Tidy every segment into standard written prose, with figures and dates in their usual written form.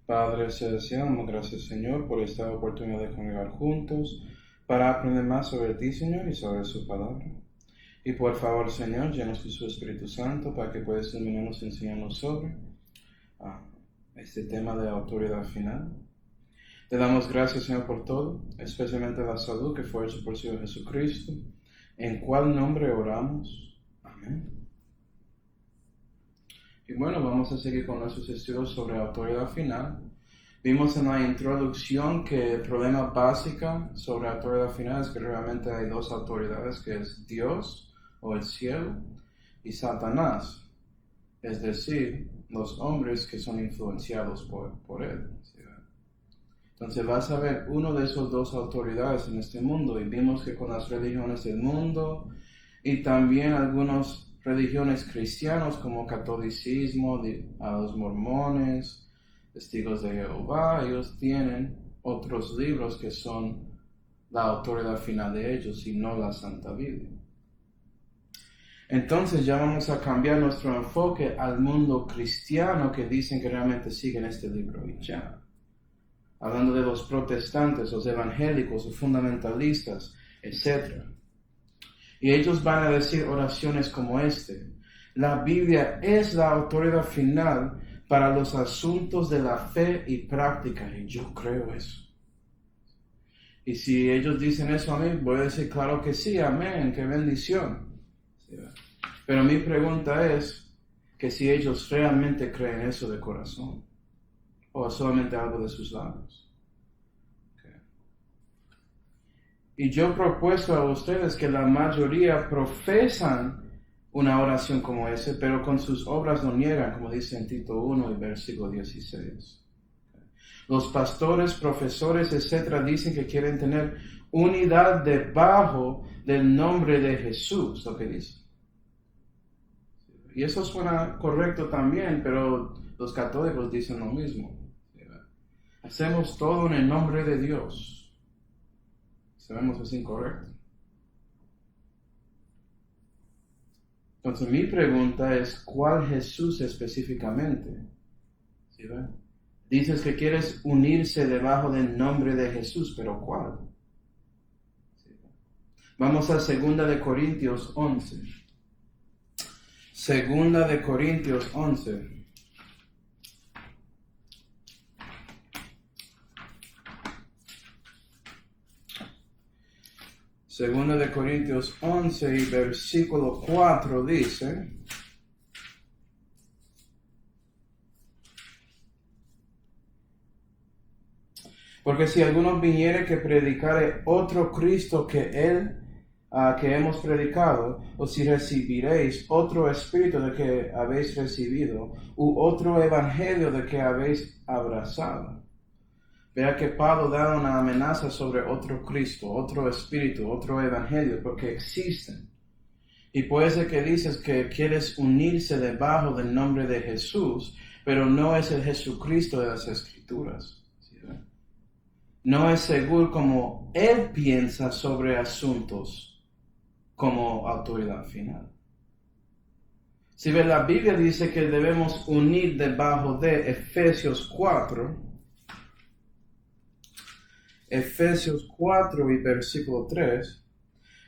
Padre Celestial, damos gracias, Señor, por esta oportunidad de congregar juntos para aprender más sobre ti, Señor, y sobre su palabra. Y por favor, Señor, llenos de su Espíritu Santo para que puedas iluminarnos y enseñarnos sobre este tema de autoridad final. Te damos gracias, Señor, por todo, especialmente la salud que fue hecha por el Señor Jesucristo. ¿En cuál nombre oramos? Amén. Y bueno, vamos a seguir con nuestros estudios sobre autoridad final. Vimos en la introducción que el problema básico sobre autoridad final es que realmente hay dos autoridades, que es Dios o el cielo y Satanás, es decir, los hombres que son influenciados por él. Entonces vas a ver uno de esos dos autoridades en este mundo, y vimos que con las religiones del mundo y también algunas religiones cristianas como catolicismo, a los mormones, testigos de Jehová, ellos tienen otros libros que son la autoridad final de ellos y no la Santa Biblia. Entonces ya vamos a cambiar nuestro enfoque al mundo cristiano que dicen que realmente siguen este libro y ya. Hablando de los protestantes, los evangélicos, los fundamentalistas, etc. Y ellos van a decir oraciones como este: la Biblia es la autoridad final para los asuntos de la fe y práctica, y yo creo eso. Y si ellos dicen eso a mí, voy a decir claro que sí, amén, qué bendición. Pero mi pregunta es que si ellos realmente creen eso de corazón, o solamente algo de sus labios. Y yo he propuesto a ustedes que la mayoría profesan una oración como esa, pero con sus obras lo niegan, como dice en Tito 1 y versículo 16. Los pastores, profesores, etcétera, dicen que quieren tener unidad debajo del nombre de Jesús, lo que dice. Y eso suena correcto también, pero los católicos dicen lo mismo. Hacemos todo en el nombre de Dios. Sabemos que es incorrecto. Entonces mi pregunta es, ¿cuál Jesús específicamente? ¿Sí ven? Dices que quieres unirse debajo del nombre de Jesús, pero ¿cuál? ¿Sí ven? Vamos a 2 de Corintios 11. 2 de Corintios 11. Segunda de Corintios 11 y versículo 4 dice: porque si alguno viniere que predicare otro Cristo que él que hemos predicado, o si recibiréis otro espíritu de que habéis recibido, u otro evangelio de que habéis abrazado. Vea que Pablo da una amenaza sobre otro Cristo, otro espíritu, otro evangelio, porque existen. Y puede ser que dices que quieres unirse debajo del nombre de Jesús, pero no es el Jesucristo de las Escrituras. ¿Sí? No es seguro como Él piensa sobre asuntos como autoridad final. Si ve, la Biblia dice que debemos unir debajo de Efesios 4, Efesios 4 y versículo 3,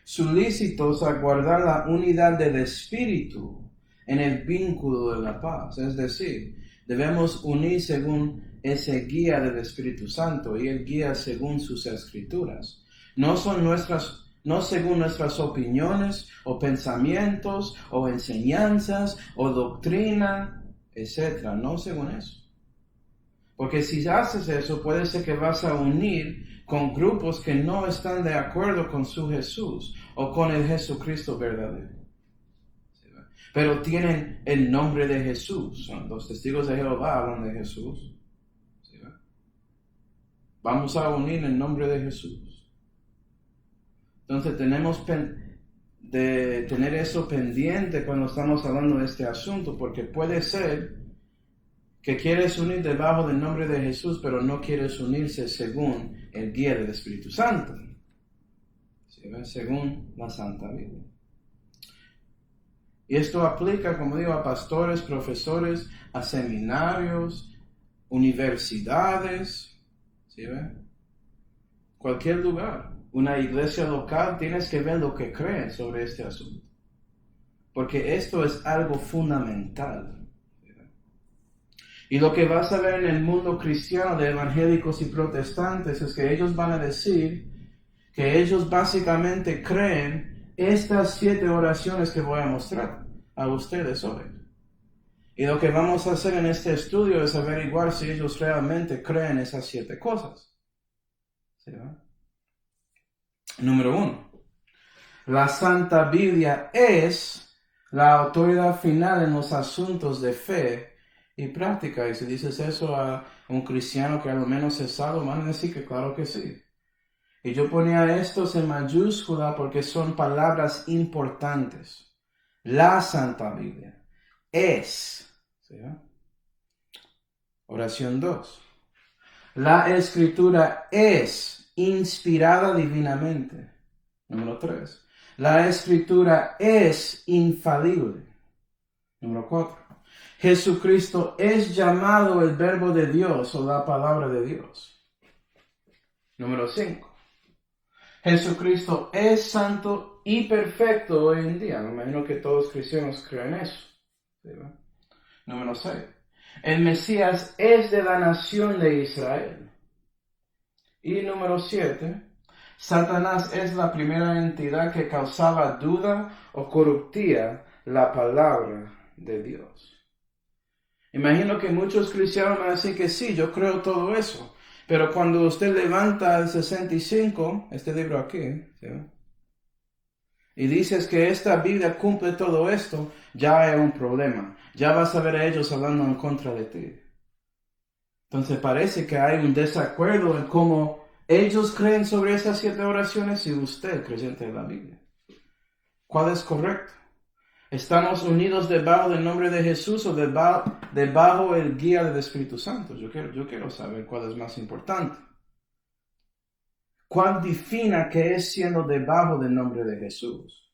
solícitos a guardar la unidad del Espíritu en el vínculo de la paz. Es decir, debemos unir según ese guía del Espíritu Santo, y Él guía según sus Escrituras. No según nuestras opiniones o pensamientos o enseñanzas o doctrina, etc. No según eso. Porque si haces eso, puede ser que vas a unir con grupos que no están de acuerdo con su Jesús o con el Jesucristo verdadero. Pero tienen el nombre de Jesús. Los testigos de Jehová hablan de Jesús. Vamos a unir el nombre de Jesús. Entonces tenemos de tener eso pendiente cuando estamos hablando de este asunto, porque puede ser que quieres unir debajo del nombre de Jesús, pero no quieres unirse según el guía del Espíritu Santo, ¿sí? Según la Santa Biblia. Y esto aplica, como digo, a pastores, profesores, a seminarios, universidades, ¿sí ve? Cualquier lugar, una iglesia local, tienes que ver lo que creen sobre este asunto. Porque esto es algo fundamental. Y lo que vas a ver en el mundo cristiano de evangélicos y protestantes es que ellos van a decir que ellos básicamente creen estas 7 oraciones que voy a mostrar a ustedes hoy. Y lo que vamos a hacer en este estudio es averiguar si ellos realmente creen esas 7 cosas. ¿Sí, va? Número 1. La Santa Biblia es la autoridad final en los asuntos de fe y práctica. Y si dices eso a un cristiano que al menos es salvo, van a decir que claro que sí. Y yo ponía estos en mayúscula porque son palabras importantes. La Santa Biblia es. ¿Sí? Oración 2. La Escritura es inspirada divinamente. Número 3. La Escritura es infalible. Número 4. Jesucristo es llamado el Verbo de Dios o la palabra de Dios. Número 5. Jesucristo es santo y perfecto hoy en día. Me imagino que todos los cristianos creen eso. ¿Sí, va? Número 6. El Mesías es de la nación de Israel. Y número 7. Satanás es la primera entidad que causaba duda o corruptía la palabra de Dios. Imagino que muchos cristianos van a decir que sí, yo creo todo eso. Pero cuando usted levanta el 65, este libro aquí, ¿sí? Y dices que esta Biblia cumple todo esto, ya hay un problema. Ya vas a ver a ellos hablando en contra de ti. Entonces parece que hay un desacuerdo en cómo ellos creen sobre esas 7 oraciones y usted, creyente de la Biblia. ¿Cuál es correcto? ¿Estamos unidos debajo del nombre de Jesús o debajo el guía del Espíritu Santo? Yo quiero saber cuál es más importante. ¿Cuál defina qué es siendo debajo del nombre de Jesús?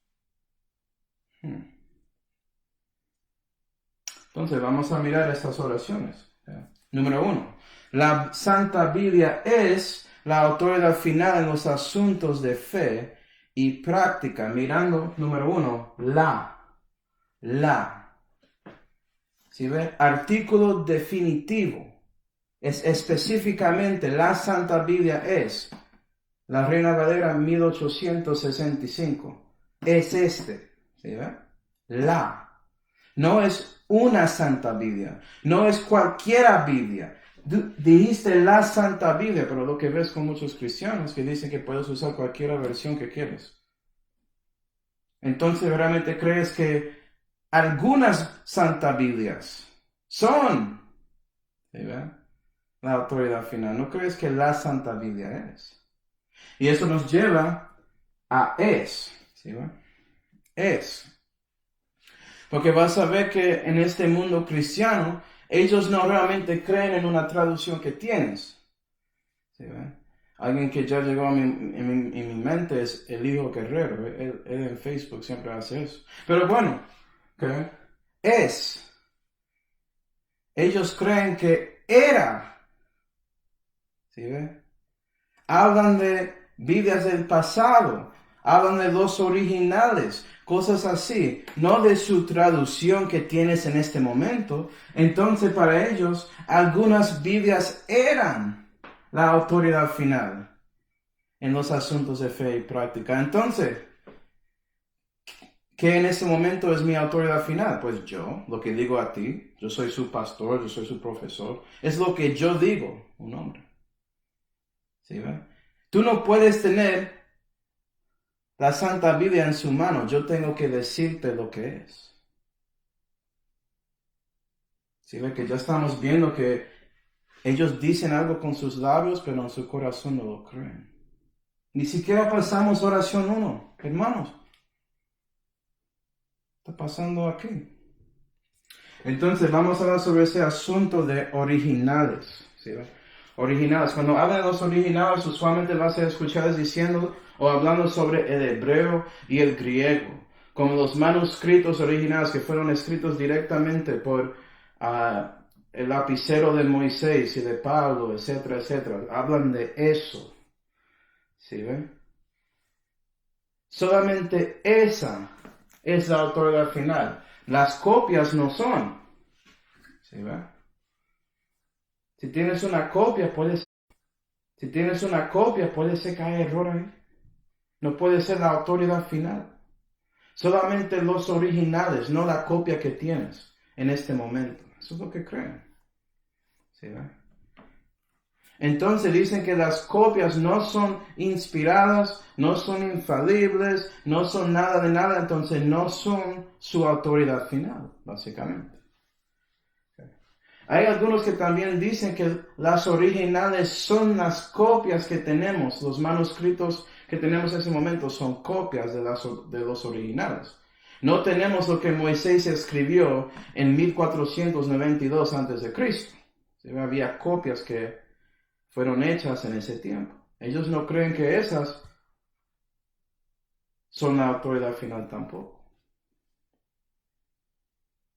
Entonces vamos a mirar estas oraciones. Número 1. La Santa Biblia es la autoridad final en los asuntos de fe y práctica. Mirando, número 1, la. ¿Sí ve? Artículo definitivo. Es específicamente la Santa Biblia es. La Reina Valera 1865. Es este. ¿Sí ve? La. No es una Santa Biblia. No es cualquiera Biblia. Dijiste la Santa Biblia, pero lo que ves con muchos cristianos que dicen que puedes usar cualquier versión que quieres. Entonces, ¿realmente crees que algunas Santa Biblias son, ¿sí ve? La autoridad final? ¿No crees que la Santa Biblia es? Y eso nos lleva a es, ¿sí ve? Es. Porque vas a ver que en este mundo cristiano, ellos no realmente creen en una traducción que tienes. ¿Sí ve? Alguien que ya llegó en mi mente es el hijo Guerrero. Él en Facebook siempre hace eso. Pero bueno, ¿qué? Es. Ellos creen que era. ¿Sí ve? Hablan de Biblias del pasado. Hablan de los originales. Cosas así. No de su traducción que tienes en este momento. Entonces para ellos, algunas Biblias eran la autoridad final en los asuntos de fe y práctica. Entonces, ¿qué en este momento es mi autoridad final? Pues yo, lo que digo a ti, yo soy su pastor, yo soy su profesor, es lo que yo digo, un hombre. ¿Sí ve? Tú no puedes tener la Santa Biblia en su mano, yo tengo que decirte lo que es. ¿Sí ve? Que ya estamos viendo que ellos dicen algo con sus labios, pero en su corazón no lo creen. Ni siquiera pasamos oración 1, hermanos. ¿Qué está pasando aquí? Entonces vamos a hablar sobre ese asunto de originales. ¿Sí? Originales. Cuando hablan de los originales, usualmente vas a escuchar diciendo o hablando sobre el hebreo y el griego. Como los manuscritos originales que fueron escritos directamente por el lapicero de Moisés y de Pablo, etcétera, etcétera, hablan de eso. ¿Sí ven? Solamente esa es la autoridad final. Las copias no son. ¿Sí ven? Si tienes una copia, puede ser que haya error ahí. No puede ser la autoridad final. Solamente los originales, no la copia que tienes en este momento. Eso es lo que creen. ¿Sí ven? Entonces dicen que las copias no son inspiradas, no son infalibles, no son nada de nada, entonces no son su autoridad final, básicamente. Hay algunos que también dicen que las originales son las copias que tenemos, los manuscritos que tenemos en ese momento son copias de los originales. No tenemos lo que Moisés escribió en 1492 a.C. Había copias que fueron hechas en ese tiempo. Ellos no creen que esas son la autoridad final tampoco.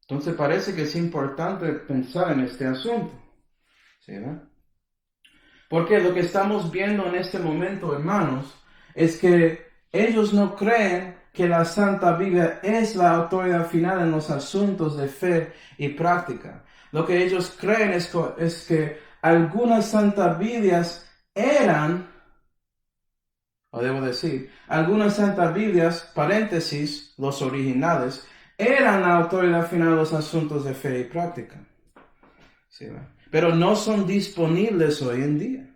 Entonces parece que es importante pensar en este asunto. ¿Sí, no? Porque lo que estamos viendo en este momento, hermanos, es que ellos no creen que la Santa Biblia es la autoridad final en los asuntos de fe y práctica. Lo que ellos creen es que algunas Santas Biblias eran, o debo decir, algunas Santas Biblias, paréntesis, los originales, eran la autoridad final de los asuntos de fe y práctica. ¿Sí, no? Pero no son disponibles hoy en día.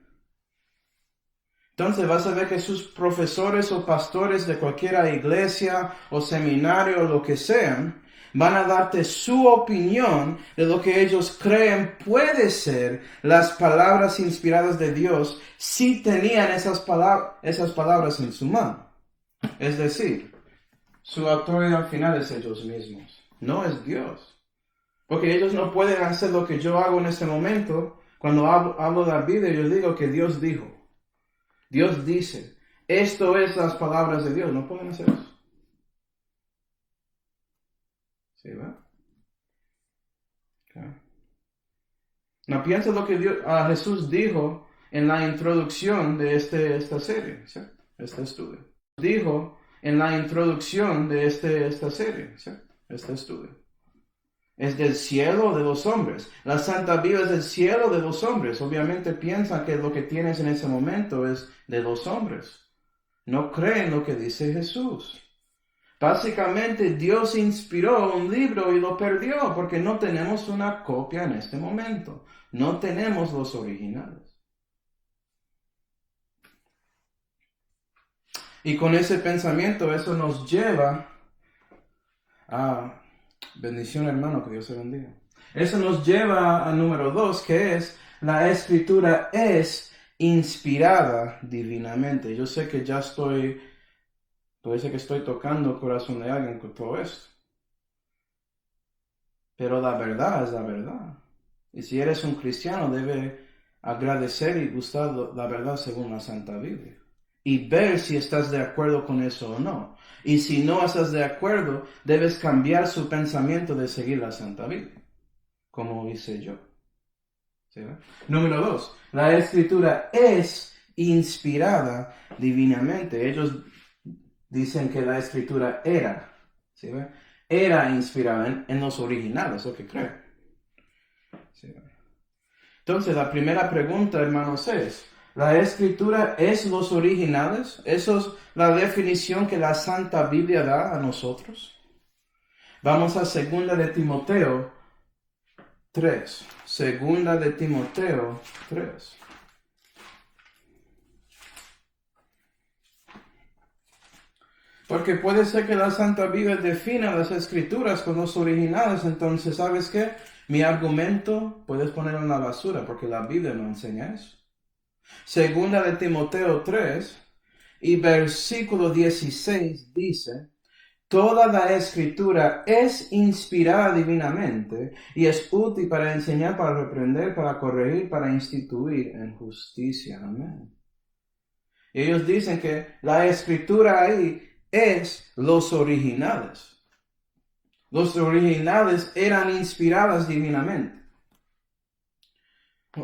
Entonces vas a ver que sus profesores o pastores de cualquier iglesia o seminario o lo que sean, van a darte su opinión de lo que ellos creen puede ser las palabras inspiradas de Dios si tenían esas palabras en su mano. Es decir, su autoridad final es ellos mismos, no es Dios. Porque ellos no pueden hacer lo que yo hago en este momento. Cuando hablo de la Biblia, yo digo que Dios dijo. Dios dice, esto es las palabras de Dios. No pueden hacer eso. ¿Sí, va? Okay. No piensa lo que Jesús dijo en la introducción de esta serie, ¿sí? Este estudio. Dijo en la introducción de esta serie, ¿sí? Este estudio. Es del cielo de los hombres. La Santa Biblia es del cielo de los hombres. Obviamente piensan que lo que tienes en ese momento es de los hombres. No creen lo que dice Jesús. Básicamente Dios inspiró un libro y lo perdió porque no tenemos una copia en este momento. No tenemos los originales. Y con ese pensamiento eso nos lleva a... Bendición, hermano, que Dios se bendiga. Eso nos lleva a número 2, que es la Escritura es inspirada divinamente. Yo sé que parece que estoy tocando el corazón de alguien con todo esto. Pero la verdad es la verdad. Y si eres un cristiano, debe agradecer y gustar la verdad según la Santa Biblia. Y ver si estás de acuerdo con eso o no. Y si no estás de acuerdo, debes cambiar su pensamiento de seguir la Santa Biblia, como hice yo. ¿Sí? Número 2, la Escritura es inspirada divinamente. Ellos dicen que la Escritura era, ¿sí? Era inspirada en los originales, lo que creen. ¿Sí? Entonces, la primera pregunta, hermanos, es, ¿la Escritura es los originales? ¿Eso es la definición que la Santa Biblia da a nosotros? Vamos a 2 de Timoteo 3. 2 de Timoteo 3. Porque puede ser que la Santa Biblia defina las Escrituras con los originales, entonces, ¿sabes qué? Mi argumento puedes ponerlo en la basura porque la Biblia no enseña eso. 2 de Timoteo 3 y versículo 16 dice, toda la Escritura es inspirada divinamente y es útil para enseñar, para reprender, para corregir, para instituir en justicia. Amén. Y ellos dicen que la Escritura ahí es los originales. Los originales eran inspiradas divinamente.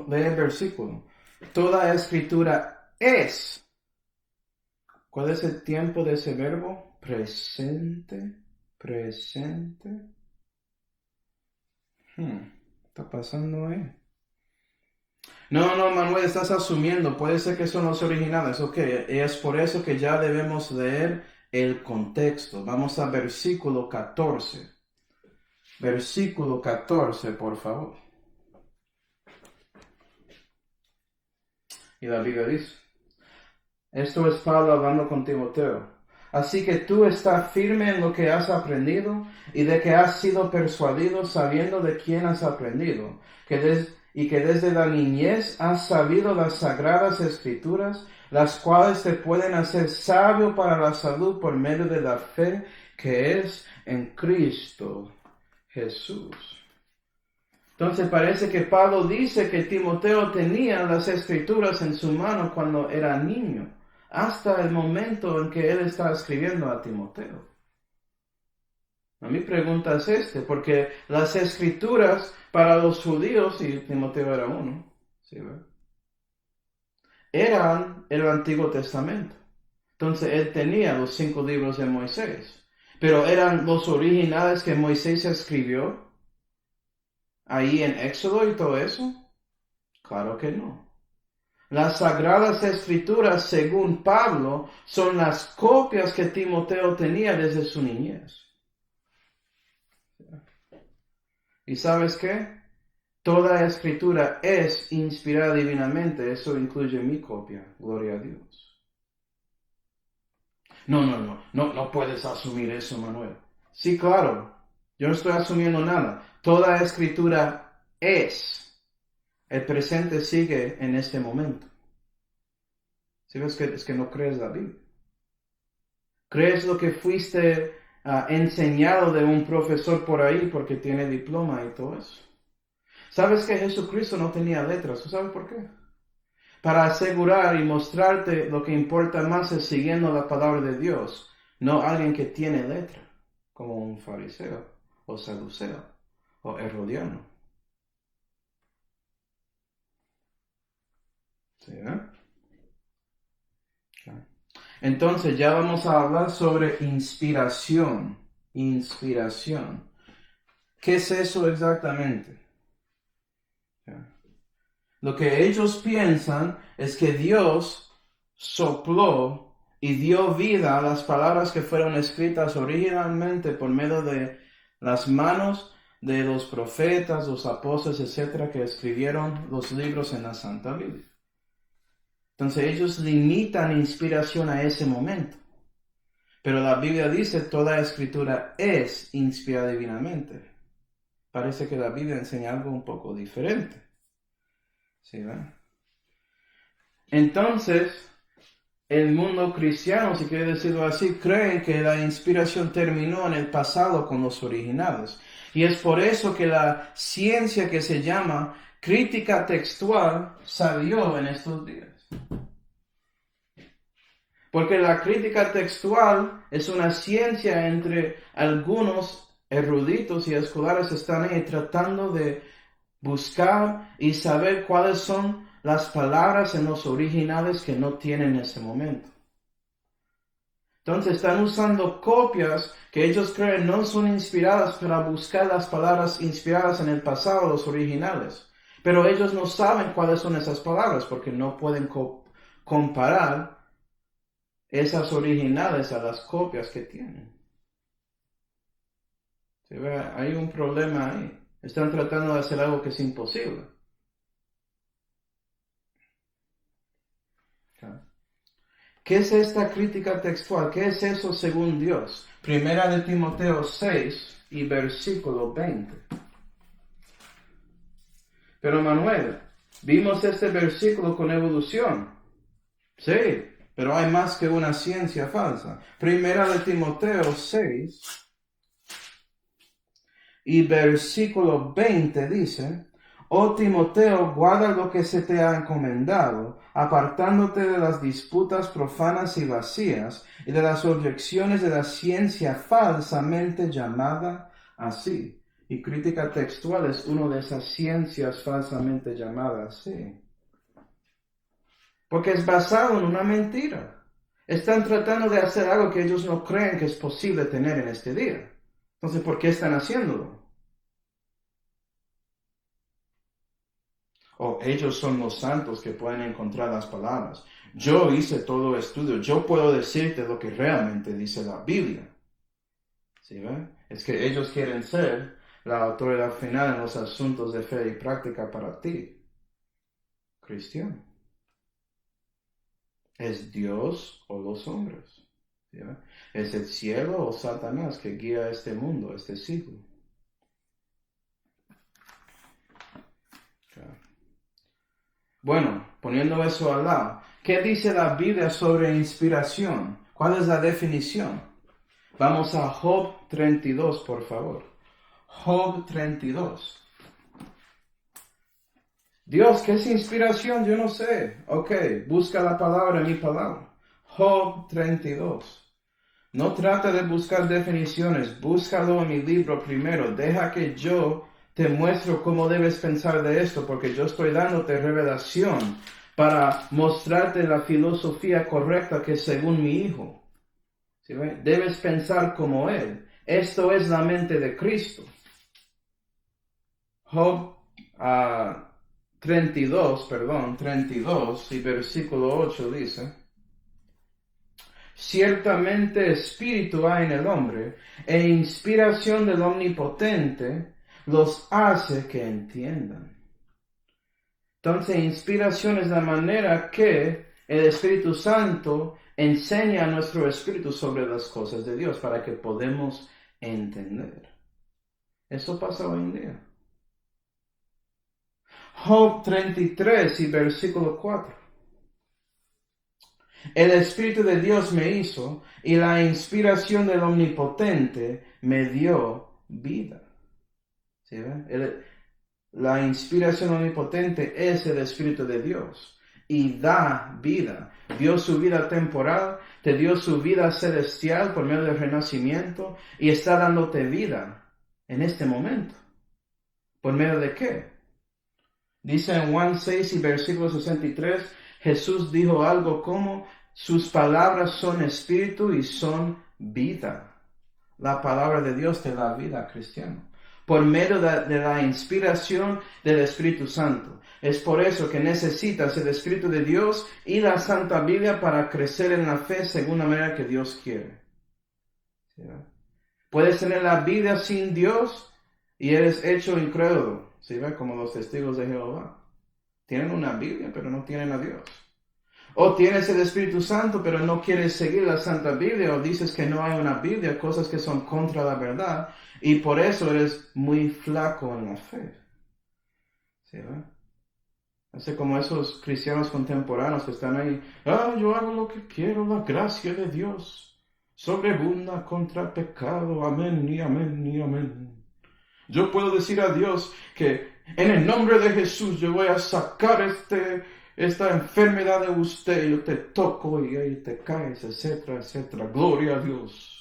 Lee el versículo. Toda escritura es. ¿Cuál es el tiempo de ese verbo? Presente. Presente. Está pasando ahí. No, Manuel, estás asumiendo. Puede ser que son los originales. Ok, es por eso que ya debemos leer el contexto. Vamos a versículo 14. Versículo 14, por favor. Y la Biblia dice, esto es Pablo hablando con Timoteo. Así que tú estás firme en lo que has aprendido y de que has sido persuadido sabiendo de quién has aprendido, y que desde la niñez has sabido las sagradas escrituras, las cuales te pueden hacer sabio para la salud por medio de la fe que es en Cristo Jesús. Entonces parece que Pablo dice que Timoteo tenía las escrituras en su mano cuando era niño, hasta el momento en que él está escribiendo a Timoteo. Mi pregunta es porque las escrituras para los judíos, y Timoteo era uno, ¿sí, verdad? Eran el Antiguo Testamento. Entonces él tenía los 5 libros de Moisés, pero eran los originales que Moisés escribió ahí en Éxodo y todo eso. Claro que no. Las Sagradas Escrituras, según Pablo, son las copias que Timoteo tenía desde su niñez. ¿Y sabes qué? Toda escritura es inspirada divinamente. Eso incluye mi copia. Gloria a Dios. No puedes asumir eso, Manuel. Sí, claro. Yo no estoy asumiendo nada. Toda escritura es. El presente sigue en este momento. ¿Sí ves que es que no crees la Biblia? ¿Crees lo que fuiste enseñado de un profesor por ahí porque tiene diploma y todo eso? ¿Sabes que Jesucristo no tenía letras? ¿Tú sabes por qué? Para asegurar y mostrarte lo que importa más es siguiendo la palabra de Dios, no alguien que tiene letra, como un fariseo, o saduceo, o herodiano. ¿Sí, Okay. Entonces ya vamos a hablar sobre inspiración. Inspiración. ¿Qué es eso exactamente? Lo que ellos piensan es que Dios sopló y dio vida a las palabras que fueron escritas originalmente por medio de las manos de los profetas, los apóstoles, etcétera, que escribieron los libros en la Santa Biblia. Entonces ellos limitan inspiración a ese momento. Pero la Biblia dice toda escritura es inspirada divinamente. Parece que la Biblia enseña algo un poco diferente. ¿Sí, verdad? Entonces, el mundo cristiano, si quiere decirlo así, cree que la inspiración terminó en el pasado con los originales. Y es por eso que la ciencia que se llama crítica textual salió en estos días. Porque la crítica textual es una ciencia entre algunos eruditos y escolares que están ahí tratando de buscar y saber cuáles son las palabras en los originales que no tienen en ese momento. Entonces están usando copias que ellos creen no son inspiradas para buscar las palabras inspiradas en el pasado, los originales. Pero ellos no saben cuáles son esas palabras porque no pueden comparar esas originales a las copias que tienen. ¿Sí ve? Hay un problema ahí. Están tratando de hacer algo que es imposible. ¿Qué es esta crítica textual? ¿Qué es eso según Dios? Primera de Timoteo 6 y versículo 20. Pero Manuel, vimos este versículo con evolución. Sí, pero hay más que una ciencia falsa. Primera de Timoteo 6 y versículo 20 dice: Oh Timoteo, guarda lo que se te ha encomendado, apartándote de las disputas profanas y vacías, y de las objeciones de la ciencia falsamente llamada así. Y crítica textual es una de esas ciencias falsamente llamadas, sí. Porque es basado en una mentira. Están tratando de hacer algo que ellos no creen que es posible tener en este día. Entonces, ¿por qué están haciéndolo? O ellos son los santos que pueden encontrar las palabras. Yo hice todo estudio. Yo puedo decirte lo que realmente dice la Biblia. ¿Sí ven? Es que ellos quieren ser la autoridad final en los asuntos de fe y práctica para ti, cristiano. ¿Es Dios o los hombres? ¿Sí ven? ¿Es el cielo o Satanás que guía este mundo, este siglo? Bueno, poniendo eso al lado, ¿qué dice la Biblia sobre inspiración? ¿Cuál es la definición? Vamos a Job 32, por favor. Job 32. Dios, ¿qué es inspiración? Yo no sé. Ok, busca la palabra en mi palabra. Job 32. No trata de buscar definiciones, búscalo en mi libro primero. Deja que yo te muestro cómo debes pensar de esto, porque yo estoy dándote revelación para mostrarte la filosofía correcta que es según mi hijo. ¿Sí ve? Debes pensar como él. Esto es la mente de Cristo. Job 32 y versículo 8 dice: ciertamente espíritu hay en el hombre, e inspiración del Omnipotente los hace que entiendan. Entonces, inspiración es la manera que el Espíritu Santo enseña a nuestro espíritu sobre las cosas de Dios para que podamos entender. Eso pasa hoy en día. Job 33 y versículo 4. El Espíritu de Dios me hizo y la inspiración del Omnipotente me dio vida. ¿Sí ve? La inspiración omnipotente es el Espíritu de Dios y da vida. Dio su vida temporal, te dio su vida celestial por medio del renacimiento y está dándote vida en este momento. ¿Por medio de qué? Dice en Juan 6 y versículo 63, Jesús dijo algo como: sus palabras son espíritu y son vida. La palabra de Dios te da vida, cristiano, por medio de la inspiración del Espíritu Santo. Es por eso que necesitas el Espíritu de Dios y la Santa Biblia para crecer en la fe según la manera que Dios quiere. ¿Sí? Puedes tener la Biblia sin Dios y eres hecho incrédulo, ¿sí? Como los testigos de Jehová. Tienen una Biblia, pero no tienen a Dios. O tienes el Espíritu Santo, pero no quieres seguir la Santa Biblia, o dices que no hay una Biblia, cosas que son contra la verdad, y por eso eres muy flaco en la fe. ¿Sí, verdad? Así como esos cristianos contemporáneos que están ahí: yo hago lo que quiero, la gracia de Dios sobreabunda contra el pecado, amén y amén y amén. Yo puedo decir a Dios que en el nombre de Jesús yo voy a sacar esta enfermedad de usted, yo te toco y ahí te caes, etcétera, etcétera. Gloria a Dios.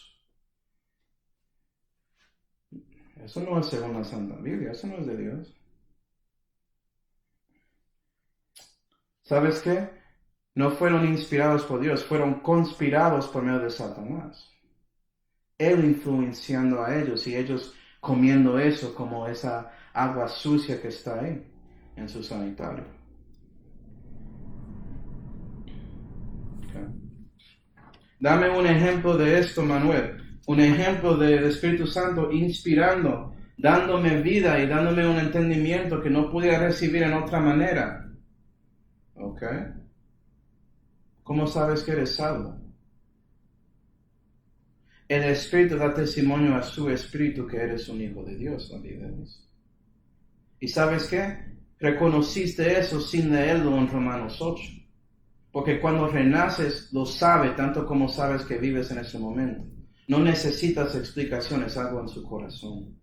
Eso no es según la Santa Biblia, eso no es de Dios. ¿Sabes qué? No fueron inspirados por Dios, fueron conspirados por medio de Satanás. Él influenciando a ellos y ellos comiendo eso como esa agua sucia que está ahí en su sanitario. Okay. Dame un ejemplo de esto, Manuel. Un ejemplo del Espíritu Santo inspirando, dándome vida y dándome un entendimiento que no pudiera recibir en otra manera. ¿Ok? ¿Cómo sabes que eres salvo? El Espíritu da testimonio a su Espíritu que eres un hijo de Dios, la Biblia dice. ¿Y sabes qué? Reconociste eso sin leerlo en Romanos 8. Porque cuando renaces, lo sabe tanto como sabes que vives en ese momento. No necesitas explicaciones, algo en su corazón.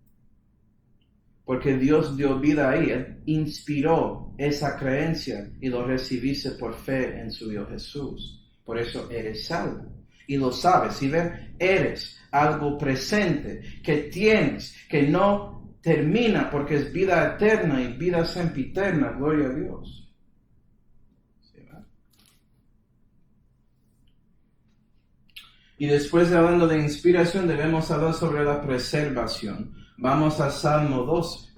Porque Dios dio vida ahí, Él inspiró esa creencia y lo recibiste por fe en su Hijo Jesús. Por eso eres salvo. Y lo sabes, ¿sí ves? Eres algo presente, que tienes, que no termina porque es vida eterna y vida sempiterna, gloria a Dios. ¿Sí, verdad? Y después de hablando de inspiración, debemos hablar sobre la preservación. Vamos a Salmo 12.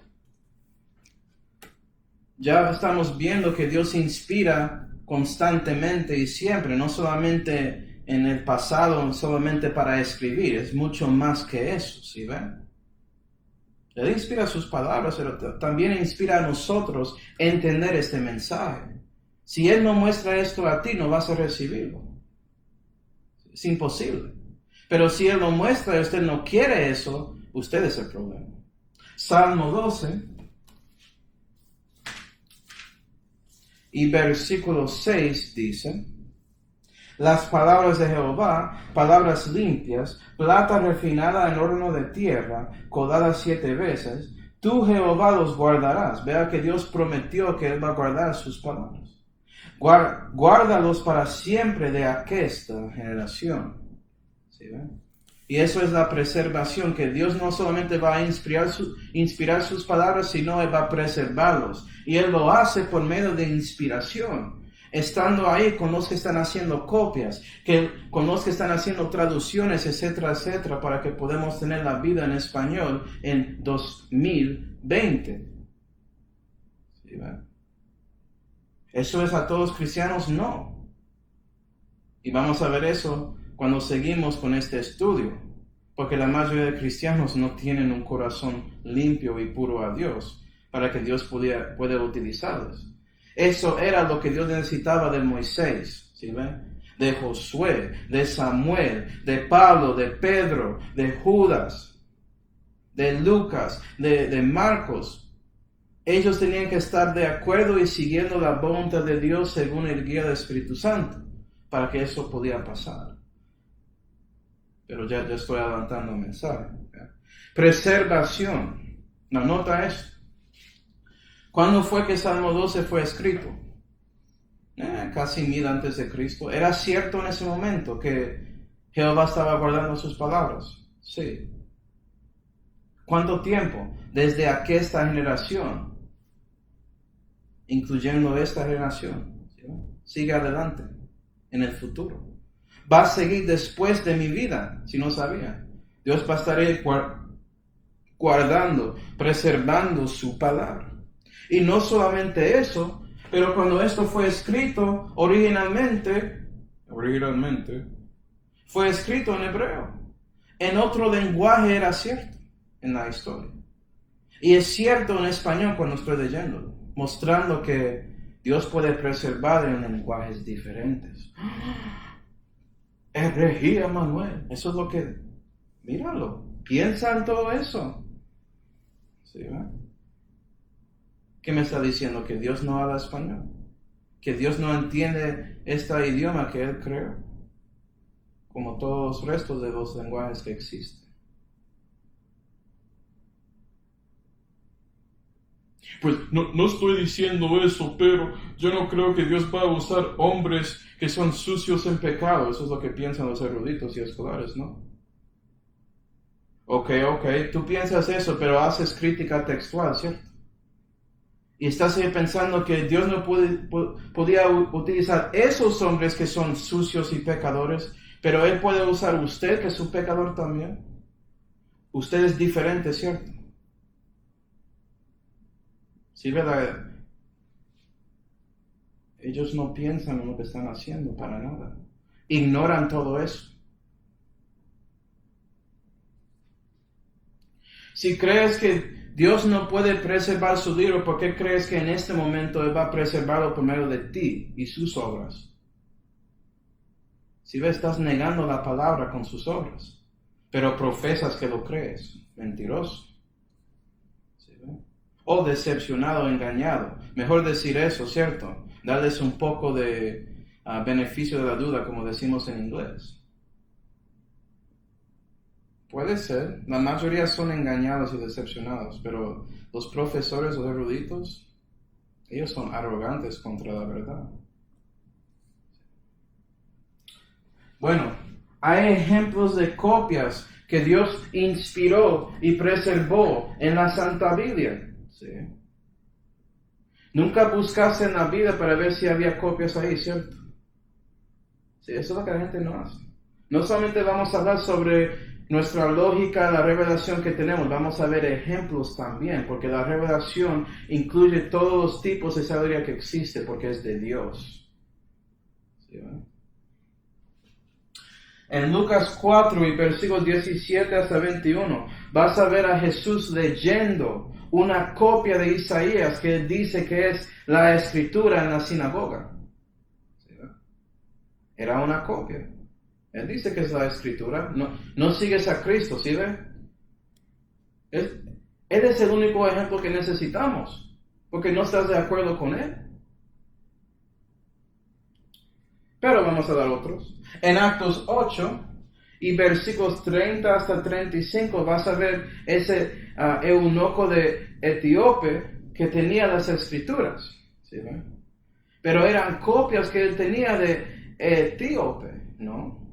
Ya estamos viendo que Dios inspira constantemente y siempre, no solamente en el pasado, solamente para escribir, es mucho más que eso, ¿sí ven? Él inspira sus palabras, pero también inspira a nosotros entender este mensaje. Si Él no muestra esto a ti, no vas a recibirlo. Es imposible. Pero si Él lo muestra y usted no quiere eso, usted es el problema. Salmo 12 y versículo 6 dice: las palabras de Jehová, palabras limpias, plata refinada en horno de tierra, codada 7 veces, tú Jehová los guardarás. Vea que Dios prometió que Él va a guardar sus palabras. Guárdalos para siempre de aquesta generación. ¿Sí ven? Y eso es la preservación, que Dios no solamente va a inspirar sus palabras, sino Él va a preservarlos. Y Él lo hace por medio de inspiración, estando ahí con los que están haciendo copias, con los que están haciendo traducciones, etcétera, etcétera, para que podamos tener la vida en español en 2020. ¿Sí, ¿verdad? ¿Eso es a todos cristianos? No. Y vamos a ver eso cuando seguimos con este estudio, porque la mayoría de cristianos no tienen un corazón limpio y puro a Dios, para que Dios pueda utilizarlos. Eso era lo que Dios necesitaba de Moisés, ¿sí ven? De Josué, de Samuel, de Pablo, de Pedro, de Judas, de Lucas, de Marcos. Ellos tenían que estar de acuerdo y siguiendo la voluntad de Dios según el guía del Espíritu Santo, para que eso pudiera pasar. Pero ya estoy adelantando el mensaje. Preservación. No, nota esto. ¿Cuándo fue que Salmo 12 fue escrito? Casi 1000 antes de Cristo. ¿Era cierto en ese momento que Jehová estaba guardando sus palabras? Sí. ¿Cuánto tiempo? Desde aquesta generación, incluyendo esta generación. ¿Sí? Sigue adelante en el futuro. Va a seguir después de mi vida, si no sabía. Dios va a estar ahí guardando, preservando su palabra. Y no solamente eso, pero cuando esto fue escrito originalmente, fue escrito en hebreo. En otro lenguaje era cierto en la historia. Y es cierto en español cuando estoy leyéndolo, mostrando que Dios puede preservar en lenguajes diferentes. Herejía, Manuel. Eso es lo que... Míralo. Piensa en todo eso. ¿Sí, va? ¿Qué me está diciendo? ¿Que Dios no habla español? ¿Que Dios no entiende este idioma que Él creó? Como todos los restos de los lenguajes que existen. Pues no estoy diciendo eso, pero yo no creo que Dios va a usar hombres que son sucios en pecado. Eso es lo que piensan los eruditos y escolares, ¿no? Ok, tú piensas eso, pero haces crítica textual, ¿cierto? Y estás ahí pensando que Dios no podía utilizar esos hombres que son sucios y pecadores, pero Él puede usar usted, que es un pecador también. Usted es diferente, ¿cierto? Sí, ¿verdad? Ellos no piensan en lo que están haciendo para nada. Ignoran todo eso. Si crees que Dios no puede preservar su libro, ¿por qué crees que en este momento Él va a preservarlo por medio de ti y sus obras? Si ves, estás negando la palabra con sus obras, pero profesas que lo crees. Mentiroso. O decepcionado, engañado. Mejor decir eso, ¿cierto? Darles un poco de beneficio de la duda, como decimos en inglés. Puede ser. La mayoría son engañados y decepcionados, pero los profesores o eruditos, ellos son arrogantes contra la verdad. Bueno, hay ejemplos de copias que Dios inspiró y preservó en la Santa Biblia. ¿Sí? Nunca buscaste en la Biblia para ver si había copias ahí, ¿cierto? Sí, eso es lo que la gente no hace. No solamente vamos a hablar sobre nuestra lógica, la revelación que tenemos, vamos a ver ejemplos también, porque la revelación incluye todos los tipos de sabiduría que existe, porque es de Dios. ¿Sí, ¿verdad? En Lucas 4 y versículos 17 hasta 21, vas a ver a Jesús leyendo una copia de Isaías que él dice que es la escritura en la sinagoga. ¿Sí, ¿verdad? Era una copia. Él dice que es la escritura. No sigues a Cristo, ¿sí ve? Él es el único ejemplo que necesitamos, porque no estás de acuerdo con él. Pero vamos a dar otros. En Actos 8 y versículos 30 hasta 35 vas a ver ese eunuco de Etíope que tenía las escrituras. ¿Sí ve? Pero eran copias que él tenía de Etíope, ¿no?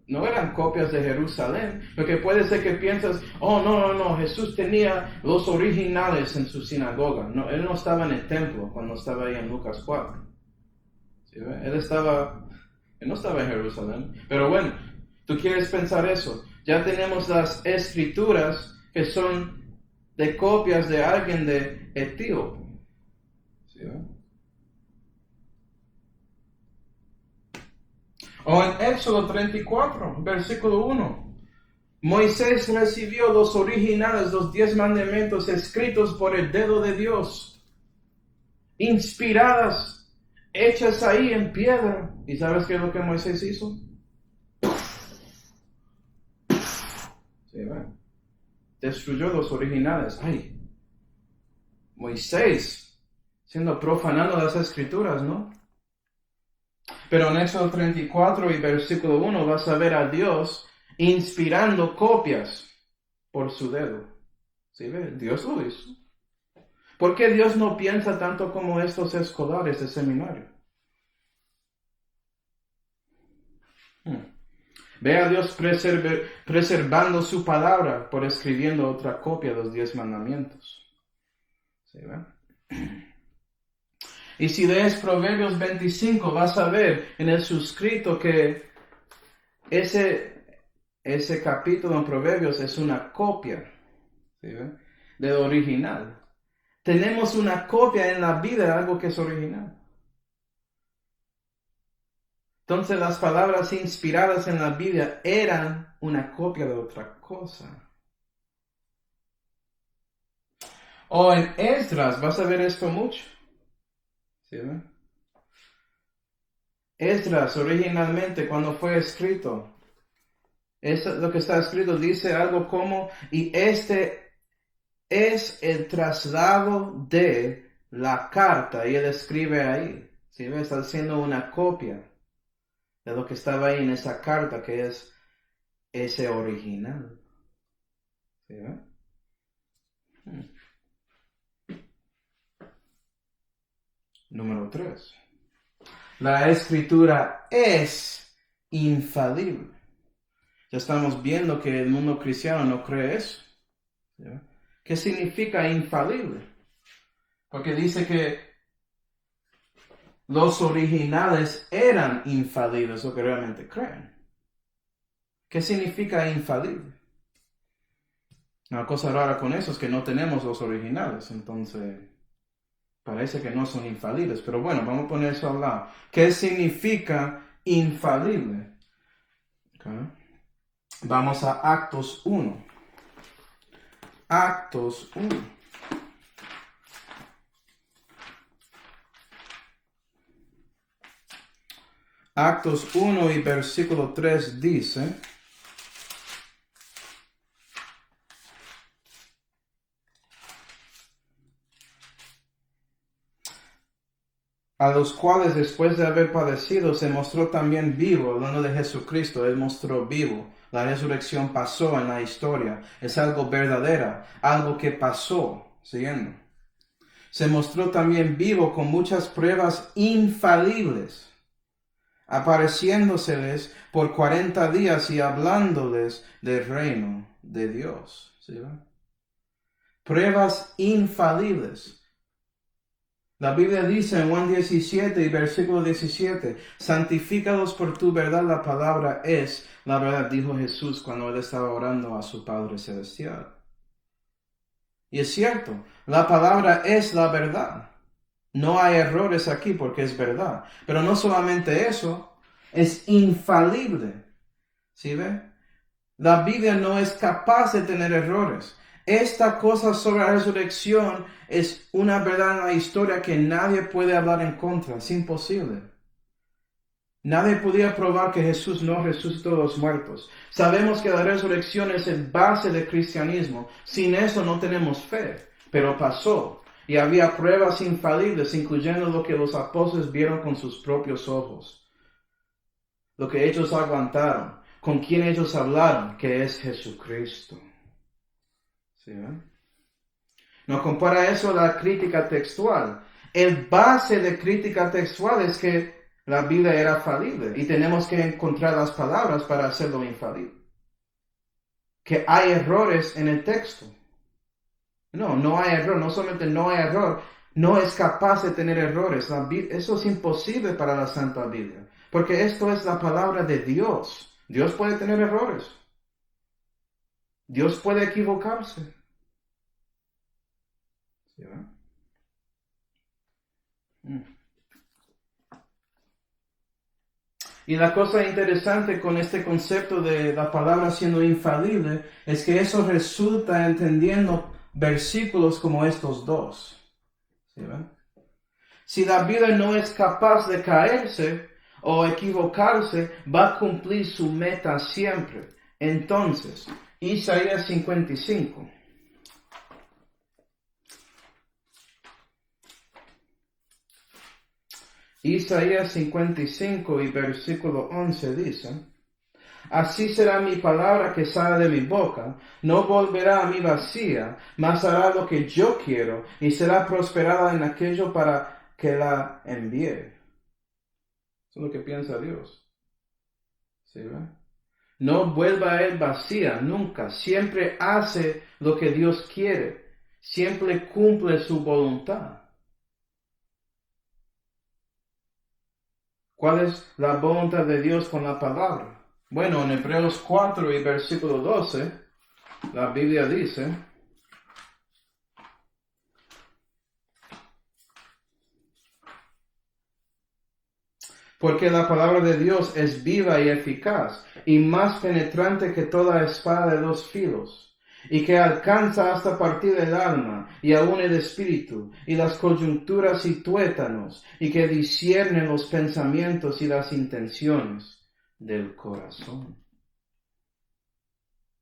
No eran copias de Jerusalén. Lo que puede ser que piensas, oh, no, Jesús tenía los originales en su sinagoga. No, él no estaba en el templo cuando estaba ahí en Lucas 4. ¿Sí? Él no estaba en Jerusalén. Pero bueno, tú quieres pensar eso. Ya tenemos las escrituras que son de copias de alguien de Etíope. ¿Sí? O en Éxodo 34, versículo 1. Moisés recibió los originales, los 10 mandamientos escritos por el dedo de Dios, inspiradas, hechas ahí en piedra. ¿Y sabes qué es lo que Moisés hizo? Sí, bueno, destruyó los originales. Ay, Moisés, siendo profanando las escrituras, ¿no? Pero en Éxodo 34 y versículo 1 vas a ver a Dios inspirando copias por su dedo. ¿Sí ve? Dios lo hizo. ¿Por qué Dios no piensa tanto como estos escolares de seminario? Ve a Dios preservando su palabra por escribiendo otra copia de los 10 mandamientos. ¿Sí ve? Y si lees Proverbios 25, vas a ver en el suscrito que ese capítulo en Proverbios es una copia, ¿sí? Del original. Tenemos una copia en la vida de algo que es original. Entonces las palabras inspiradas en la Biblia eran una copia de otra cosa. O en Esdras, vas a ver esto mucho. ¿Sí? Esdras originalmente cuando fue escrito, lo que está escrito dice algo como, y este es el traslado de la carta, y él escribe ahí, ¿sí? Está haciendo una copia de lo que estaba ahí en esa carta, que es ese original. ¿Sí? Número 3. La escritura es infalible. Ya estamos viendo que el mundo cristiano no cree eso. ¿Sí? ¿Qué significa infalible? Porque dice que los originales eran infalibles, lo que realmente creen. ¿Qué significa infalible? Una cosa rara con eso es que no tenemos los originales, entonces parece que no son infalibles. Pero bueno, vamos a poner eso al lado. ¿Qué significa infalible? Okay. Vamos a Actos 1. Actos 1. Actos 1 y versículo 3 dice: a los cuales después de haber padecido se mostró también vivo, hablando de Jesucristo, Él mostró vivo. La resurrección pasó en la historia, es algo verdadero, algo que pasó, siguiendo. Se mostró también vivo con muchas pruebas infalibles, apareciéndoseles por 40 días y hablándoles del reino de Dios. ¿Sí ve? Pruebas infalibles. La Biblia dice en Juan 17 y versículo 17, santifícalos por tu verdad, la palabra es la verdad, dijo Jesús cuando él estaba orando a su Padre Celestial. Y es cierto, la palabra es la verdad. No hay errores aquí porque es verdad. Pero no solamente eso, es infalible. ¿Sí ve? La Biblia no es capaz de tener errores. Esta cosa sobre la resurrección es una verdad en la historia que nadie puede hablar en contra. Es imposible. Nadie podía probar que Jesús no resucitó de los muertos. Sabemos que la resurrección es el base del cristianismo. Sin eso no tenemos fe. Pero pasó. Y había pruebas infalibles, incluyendo lo que los apóstoles vieron con sus propios ojos. Lo que ellos aguantaron. Con quien ellos hablaron, que es Jesucristo. ¿Sí, no compara eso a la crítica textual. El base de crítica textual es que la Biblia era falible y tenemos que encontrar las palabras para hacerlo infalible. Que hay errores en el texto. No hay error. No solamente no hay error, no es capaz de tener errores. Eso es imposible para la Santa Biblia. Porque esto es la palabra de Dios. Dios puede tener errores. Dios puede equivocarse. ¿Sí, Y la cosa interesante con este concepto de la palabra siendo infalible es que eso resulta entendiendo versículos como estos dos. ¿Sí, si la Biblia no es capaz de caerse o equivocarse, va a cumplir su meta siempre. Entonces, Isaías 55. Isaías 55 y versículo 11 dice, así será mi palabra que sale de mi boca, no volverá a mí vacía, mas hará lo que yo quiero y será prosperada en aquello para que la envíe. Eso es lo que piensa Dios. ¿Sí, ve? No vuelva a él vacía, nunca. Siempre hace lo que Dios quiere. Siempre cumple su voluntad. ¿Cuál es la voluntad de Dios con la palabra? Bueno, en Hebreos 4 y versículo 12, la Biblia dice, porque la palabra de Dios es viva y eficaz, y más penetrante que toda espada de dos filos, y que alcanza hasta partir el alma, y aun el espíritu, y las coyunturas y tuétanos, y que discierne los pensamientos y las intenciones del corazón.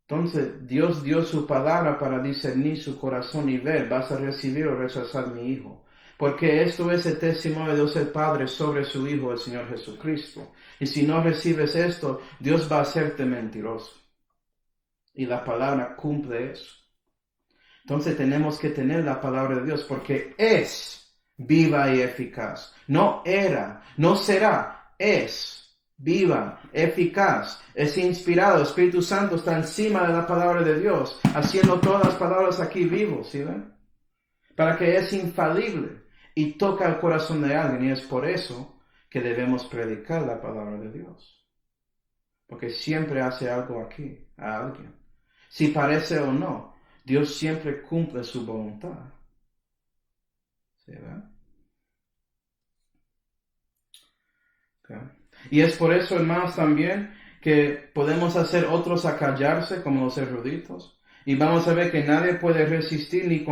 Entonces, Dios dio su palabra para discernir su corazón y ver, vas a recibir o rechazar mi hijo. Porque esto es el testimonio de Dios el Padre sobre su Hijo, el Señor Jesucristo. Y si no recibes esto, Dios va a hacerte mentiroso. Y la palabra cumple eso. Entonces tenemos que tener la palabra de Dios porque es viva y eficaz. No era, no será, es viva, eficaz, es inspirado. El Espíritu Santo está encima de la palabra de Dios, haciendo todas las palabras aquí vivos, ¿sí ven? Para que es infalible y toca el corazón de alguien, y es por eso que debemos predicar la palabra de Dios. Porque siempre hace algo aquí, a alguien. Si parece o no, Dios siempre cumple su voluntad. ¿Sí, verdad? Okay. Y es por eso, hermanos, también que podemos hacer otros a callarse como los eruditos. Y vamos a ver que nadie puede resistir ni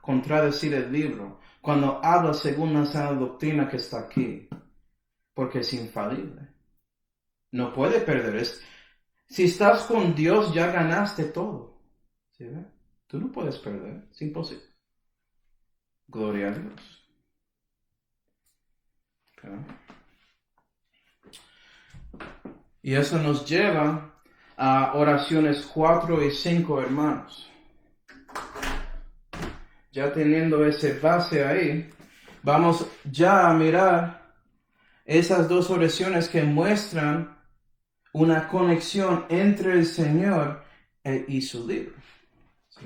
contradecir el libro cuando habla según la sana doctrina que está aquí. Porque es infalible. No puede perder. Si estás con Dios, ya ganaste todo. ¿Sí, ve? Tú no puedes perder. Es imposible. Gloria a Dios. Okay. Y eso nos lleva a oraciones 4 y 5, hermanos. Ya teniendo ese base ahí, vamos ya a mirar esas dos oraciones que muestran una conexión entre el Señor y su libro. ¿Sí?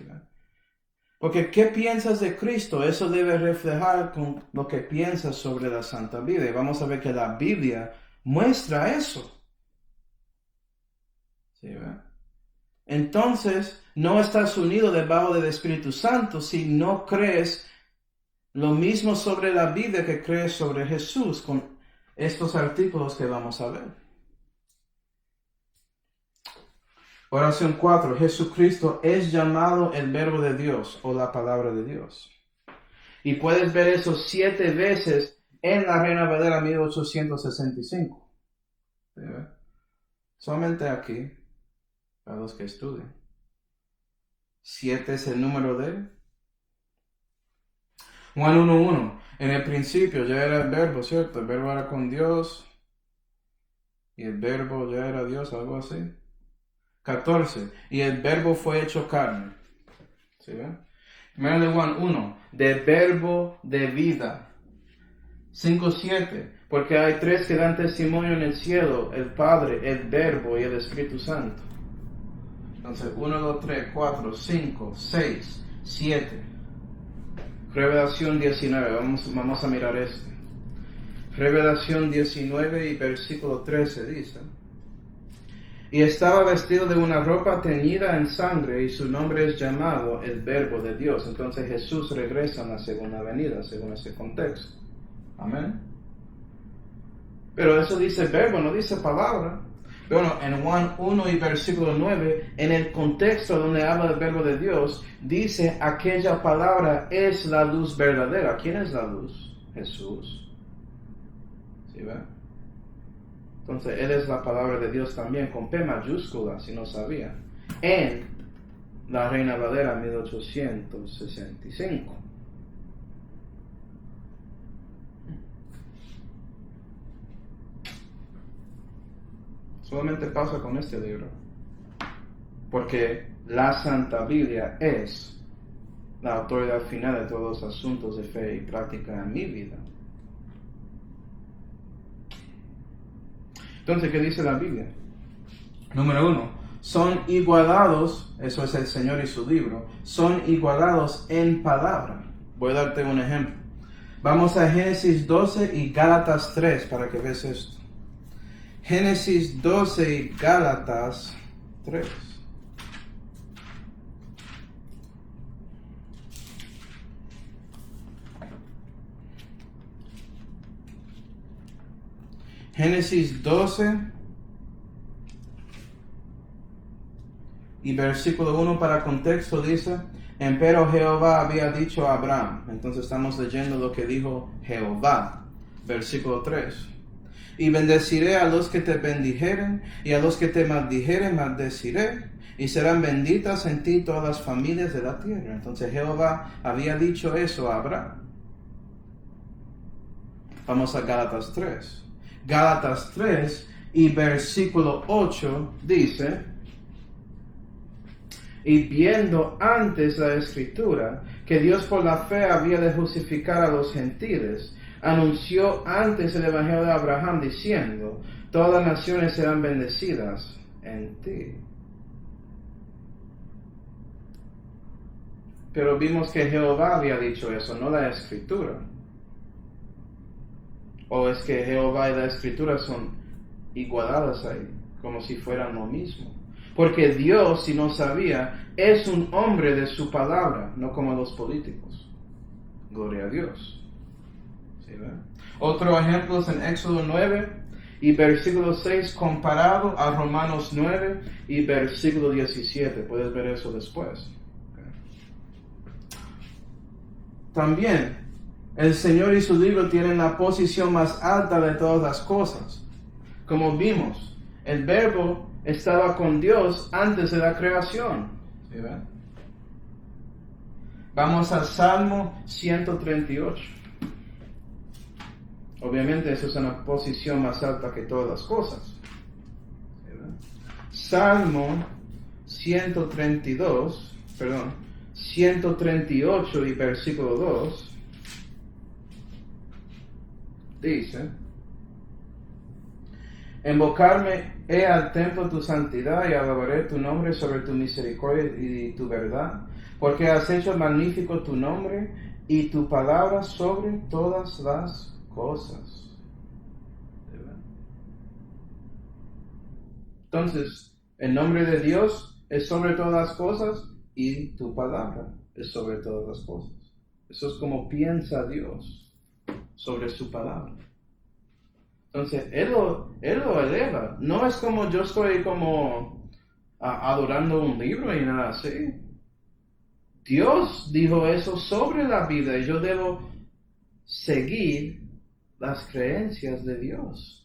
Porque ¿qué piensas de Cristo? Eso debe reflejar con lo que piensas sobre la Santa Biblia. Y vamos a ver que la Biblia muestra eso. ¿Sí? Entonces, no estás unido debajo del Espíritu Santo si no crees lo mismo sobre la Biblia que crees sobre Jesús, con estos artículos que vamos a ver. Oración 4. Jesucristo es llamado el Verbo de Dios o la palabra de Dios. Y puedes ver eso 7 veces en la Reina Valera 1865. ¿Sí? Solamente aquí, para los que estudian. 7 es el número de Juan 1:1. En el principio ya era el Verbo, ¿cierto? El Verbo era con Dios. Y el Verbo ya era Dios, algo así. 14. Y el Verbo fue hecho carne. ¿Sí ven? Primero de Juan 1. De Verbo de vida. 5:7. Porque hay 3 que dan testimonio en el cielo: el Padre, el Verbo y el Espíritu Santo. Entonces, 1, 2, 3, 4, 5, 6, 7. Revelación 19. Vamos a mirar este. Revelación 19 y versículo 13 dice: y estaba vestido de una ropa teñida en sangre, y su nombre es llamado el Verbo de Dios. Entonces Jesús regresa en la segunda venida, según ese contexto. Amén. Pero eso dice verbo, no dice palabra. Bueno, en Juan 1 y versículo 9, en el contexto donde habla del Verbo de Dios, dice aquella palabra es la luz verdadera. ¿Quién es la luz? Jesús. ¿Sí ven? Entonces, Él es la palabra de Dios también, con P mayúscula, si no sabía, en la Reina Valera 1865. Solamente pasa con este libro, porque la Santa Biblia es la autoridad final de todos los asuntos de fe y práctica en mi vida. Entonces, ¿qué dice la Biblia? Número 1, son igualados, eso es el Señor y su libro, son igualados en palabra. Voy a darte un ejemplo. Vamos a Génesis 12 y Gálatas 3 para que veas esto. Génesis 12 y Gálatas 3. Génesis 12 y versículo 1 para contexto dice: empero Jehová había dicho a Abraham. Entonces estamos leyendo lo que dijo Jehová. Versículo 3. Y bendeciré a los que te bendijeren, y a los que te maldijeren maldeciré, y serán benditas en ti todas las familias de la tierra. Entonces Jehová había dicho eso a Abraham. Vamos a Gálatas 3. Gálatas 3 y versículo 8 dice: y viendo antes la Escritura que Dios por la fe había de justificar a los gentiles, anunció antes el Evangelio de Abraham diciendo: todas las naciones serán bendecidas en ti. Pero vimos que Jehová había dicho eso, no la Escritura. ¿O es que Jehová y la Escritura son igualadas ahí, como si fueran lo mismo? Porque Dios, si no sabía, es un hombre de su palabra, no como los políticos. Gloria a Dios. ¿Sí, ven? Otro ejemplo es en Éxodo 9 y versículo 6 comparado a Romanos 9 y versículo 17. Puedes ver eso después. Okay. También el Señor y su libro tienen la posición más alta de todas las cosas. Como vimos, el Verbo estaba con Dios antes de la creación. ¿Sí ven? Vamos al Salmo 138. Obviamente eso es una posición más alta que todas las cosas. ¿Sí ven? Salmo 138 y versículo 2. Dice: Invocarme he al templo tu santidad y alabaré tu nombre sobre tu misericordia y tu verdad, porque has hecho magnífico tu nombre y tu palabra sobre todas las cosas. Entonces, el nombre de Dios es sobre todas las cosas y tu palabra es sobre todas las cosas. Eso es como piensa Dios sobre su palabra. Entonces, Él lo eleva. No es como yo estoy como adorando un libro y nada así. Dios dijo eso sobre la vida y yo debo seguir las creencias de Dios.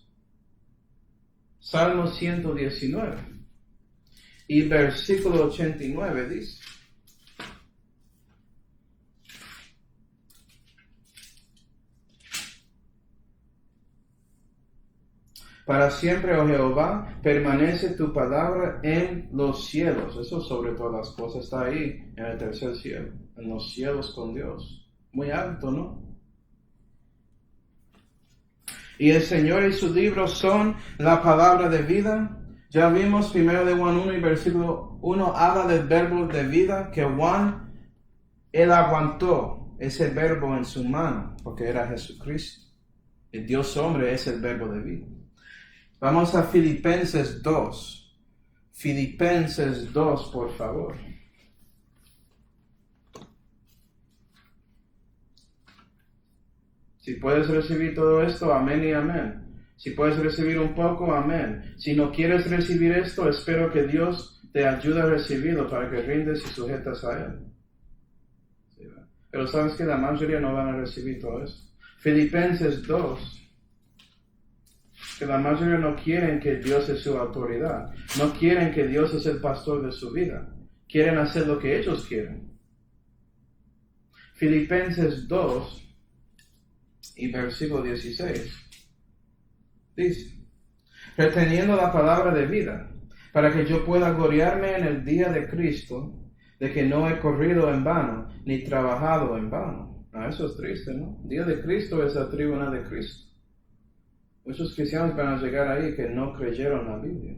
Salmo 119 y versículo 89 dice: Para siempre, oh Jehová, permanece tu palabra en los cielos. Eso sobre todas las cosas está ahí, en el tercer cielo, en los cielos con Dios. Muy alto, ¿no? Y el Señor y su libro son la palabra de vida. Ya vimos 1 de Juan 1 y versículo 1 habla del verbo de vida, que Juan, él aguantó ese verbo en su mano, porque era Jesucristo. El Dios hombre es el verbo de vida. Vamos a Filipenses 2. Filipenses 2, por favor. Si puedes recibir todo esto, amén y amén. Si puedes recibir un poco, amén. Si no quieres recibir esto, espero que Dios te ayude a recibirlo para que rindes y sujetas a Él. ¿Sí? Pero sabes que la mayoría no van a recibir todo esto. Filipenses 2. Que la mayoría no quieren que Dios es su autoridad. No quieren que Dios es el pastor de su vida. Quieren hacer lo que ellos quieren. Filipenses 2 y versículo 16. Dice: reteniendo la palabra de vida, para que yo pueda gloriarme en el día de Cristo, de que no he corrido en vano, ni trabajado en vano. Eso es triste, ¿no? El día de Cristo es la tribuna de Cristo. Muchos cristianos van a llegar ahí que no creyeron la Biblia.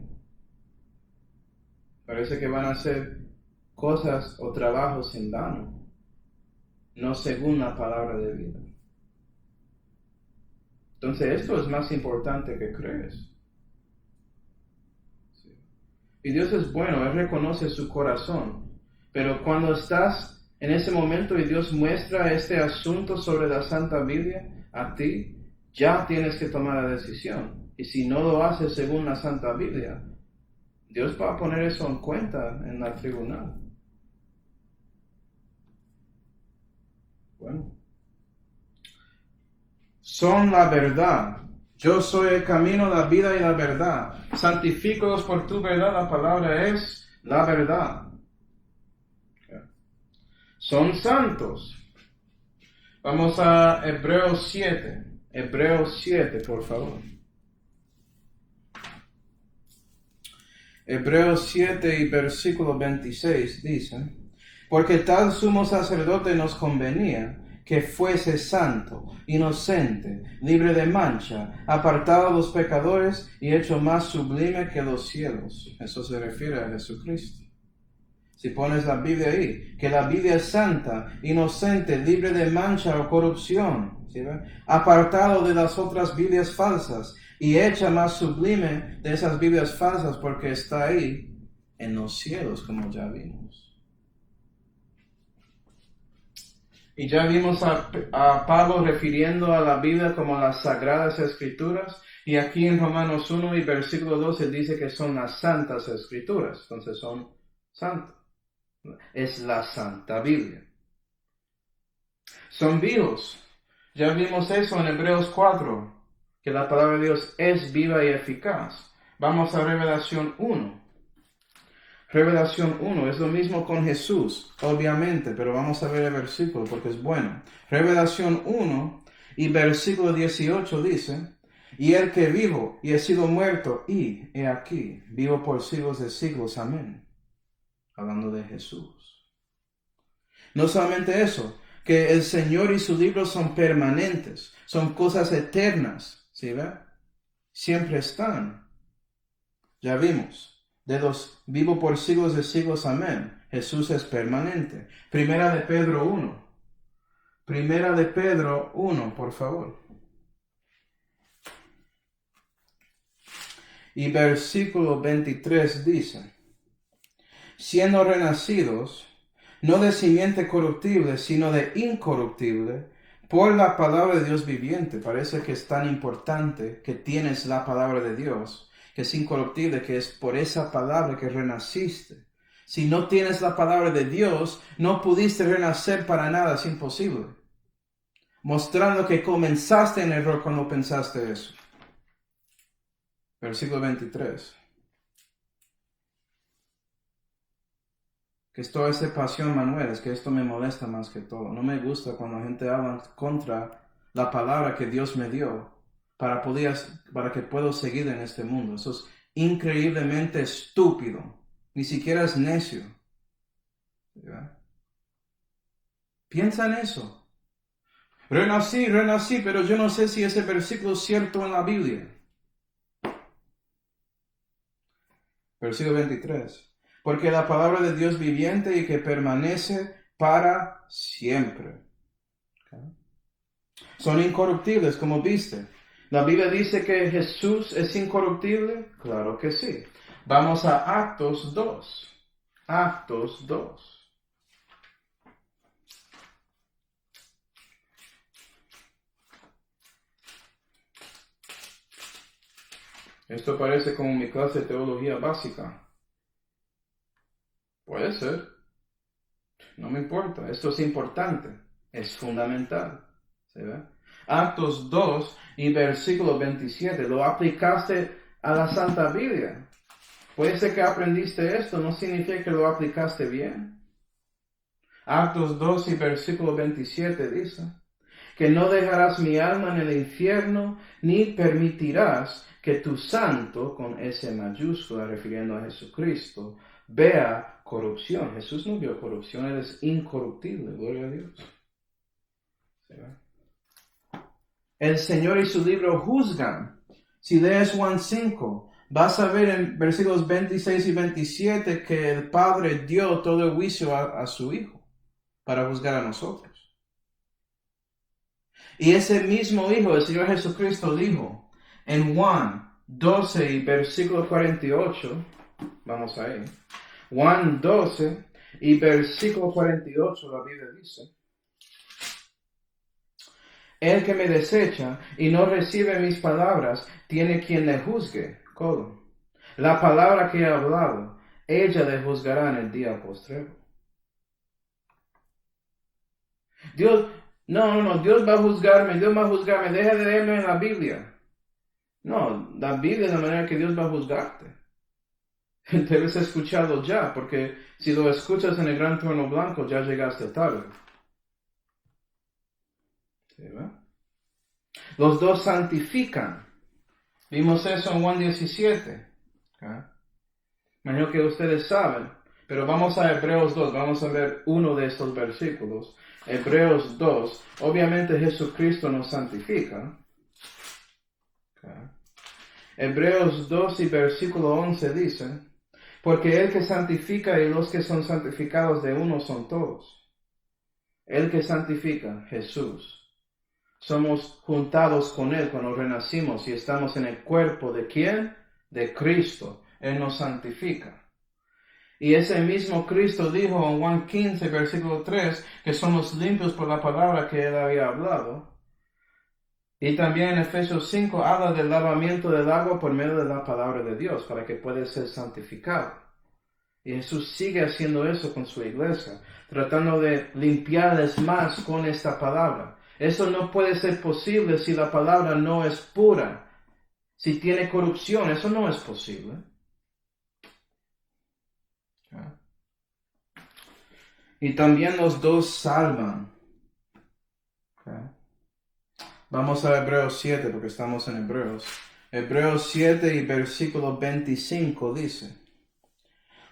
Parece que van a hacer cosas o trabajos en vano, no según la palabra de vida. Entonces esto es más importante que crees. Sí. Y Dios es bueno, Él reconoce su corazón. Pero cuando estás en ese momento y Dios muestra este asunto sobre la Santa Biblia a ti, ya tienes que tomar la decisión. Y si no lo haces según la Santa Biblia, Dios va a poner eso en cuenta en la tribunal. Bueno. Son la verdad. Yo soy el camino, la vida y la verdad. Santifícalos por tu verdad. La palabra es la verdad. Son santos. Vamos a Hebreos 7. Hebreos 7, por favor. Hebreos 7 y versículo 26 dice: porque tal sumo sacerdote nos convenía, que fuese santo, inocente, libre de mancha, apartado de los pecadores y hecho más sublime que los cielos. Eso se refiere a Jesucristo. Si pones la Biblia ahí, que la Biblia es santa, inocente, libre de mancha o corrupción, ¿sí? Apartado de las otras Biblias falsas y hecha más sublime de esas Biblias falsas, porque está ahí en los cielos, como ya vimos. Y ya vimos a Pablo refiriendo a la Biblia como las Sagradas Escrituras, y aquí en Romanos 1 y versículo 12 dice que son las Santas Escrituras, entonces son santas. Es la Santa Biblia. Son vivos. Ya vimos eso en Hebreos 4, que la palabra de Dios es viva y eficaz. Vamos a Revelación 1. Revelación 1 es lo mismo con Jesús, obviamente, pero vamos a ver el versículo porque es bueno. Revelación 1 y versículo 18 dice: y el que vivo y he sido muerto, y he aquí, vivo por siglos de siglos. Amén. Hablando de Jesús. No solamente eso, que el Señor y su libro son permanentes, son cosas eternas, ¿sí ve? Siempre están. Ya vimos. De los vivo por siglos de siglos, amén. Jesús es permanente. Primera de Pedro 1. Primera de Pedro 1, por favor. Y versículo 23 dice, siendo renacidos, no de simiente corruptible, sino de incorruptible, por la palabra de Dios viviente. Parece que es tan importante que tienes la palabra de Dios, que es incorruptible, que es por esa palabra que renaciste. Si no tienes la palabra de Dios, no pudiste renacer para nada, es imposible. Mostrando que comenzaste en error cuando pensaste eso. Versículo 23. Que es toda esta pasión, Manuel, es que esto me molesta más que todo. No me gusta cuando la gente habla contra la palabra que Dios me dio para que pueda seguir en este mundo. Eso es increíblemente estúpido. Ni siquiera es necio. ¿Verdad? Piensa en eso. Renací, pero yo no sé si ese versículo es cierto en la Biblia. Versículo 23. Porque la palabra de Dios viviente y que permanece para siempre. ¿Okay? Son incorruptibles, como viste. ¿La Biblia dice que Jesús es incorruptible? Claro que sí. Vamos a Actos 2. Actos 2. Esto parece como mi clase de teología básica. Puede ser. No me importa. Esto es importante. Es fundamental. ¿Se ve? Actos 2 y versículo 27. Lo aplicaste a la Santa Biblia. Puede ser que aprendiste esto. No significa que lo aplicaste bien. Actos 2 y versículo 27 dice que no dejarás mi alma en el infierno, ni permitirás que tu santo, con S mayúscula refiriendo a Jesucristo, vea corrupción. Jesús no vio corrupción, Él es incorruptible, gloria a Dios. ¿Sí? El Señor y su libro juzgan. Si lees Juan 5, vas a ver en versículos 26 y 27 que el Padre dio todo el juicio a su Hijo para juzgar a nosotros. Y ese mismo Hijo, el Señor Jesucristo, dijo en Juan 12 y versículo 48, vamos ahí, Juan 12 y versículo 48, la Biblia dice, el que me desecha y no recibe mis palabras, tiene quien le juzgue. ¿Cómo? La palabra que he hablado, ella le juzgará en el día postrero. Dios va a juzgarme, deja de leerme en la Biblia. No, la Biblia es la manera que Dios va a juzgarte. Debes escucharlo ya, porque si lo escuchas en el gran trono blanco, ya llegaste tarde. ¿Sí, va? Los dos santifican. Vimos eso en Juan 17. ¿Okay? Imagino que ustedes saben, pero vamos a Hebreos 2, vamos a ver uno de estos versículos. Hebreos 2, obviamente Jesucristo nos santifica. Okay. Hebreos 2 y versículo 11 dice, porque el que santifica y los que son santificados de uno son todos. El que santifica, Jesús. Somos juntados con Él cuando renacimos y estamos en el cuerpo de ¿quién? De Cristo. Él nos santifica. Y ese mismo Cristo dijo en Juan 15, versículo 3, que somos limpios por la palabra que Él había hablado. Y también en Efesios 5 habla del lavamiento del agua por medio de la palabra de Dios, para que pueda ser santificado. Y Jesús sigue haciendo eso con su iglesia, tratando de limpiarles más con esta palabra. Eso no puede ser posible si la palabra no es pura. Si tiene corrupción, eso no es posible. Y también los dos salvan. Vamos a Hebreos 7, porque estamos en Hebreos. Hebreos 7 y versículo 25 dice,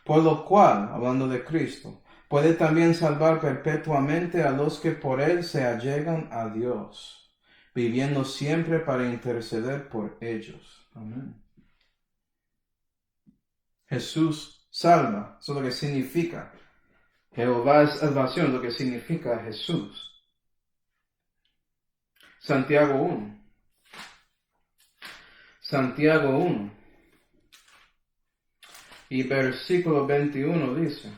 por lo cual, hablando de Cristo, puede también salvar perpetuamente a los que por Él se allegan a Dios, viviendo siempre para interceder por ellos. Amén. Jesús salva, eso es lo que significa. Jehová es salvación, lo que significa Jesús. Santiago 1. Santiago 1. Y versículo 21 dice: